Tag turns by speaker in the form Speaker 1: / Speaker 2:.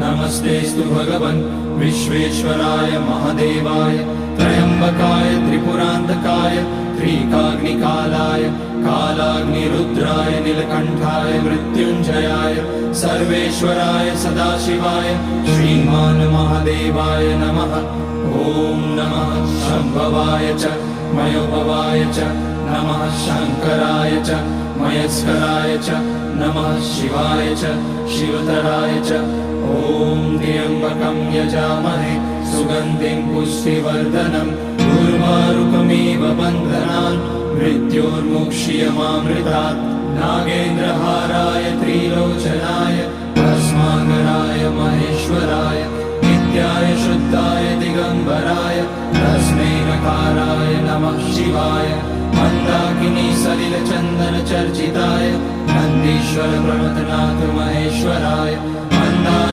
Speaker 1: नमस्तेस्तु भगवन् विश्वेश्वराय महादेवाय त्र्यम्बकाय त्रिपुरान्तकाय त्रिकाग्निकालाय कालाग्निरुद्राय नीलकण्ठाय मृत्युञ्जयाय सर्वेश्वराय सदाशिवाय श्रीमान् महादेवाय नमः। ॐ नमः शम्भवाय च मयोभवाय च नमः शङ्कराय च मयस्कराय च नमः शिवाय च शिवतराय च। ॐ त्र्यम्बकं यजामहे सुगन्धिं पुष्टिवर्धनम् उर्वारुकमिव बन्धनान् मृत्योर्मुक्ष्यमामृतात्। नागेन्द्रहाराय त्रिलोचनाय भस्माङ्गराय महेश्वराय नित्याय शुद्धाय दिगम्बराय तस्मै नकाराय नमः शिवाय। मन्दाकिनी सलिलचन्दन चर्चिताय नन्दीश्वर प्रणतनाथ महेश्वराय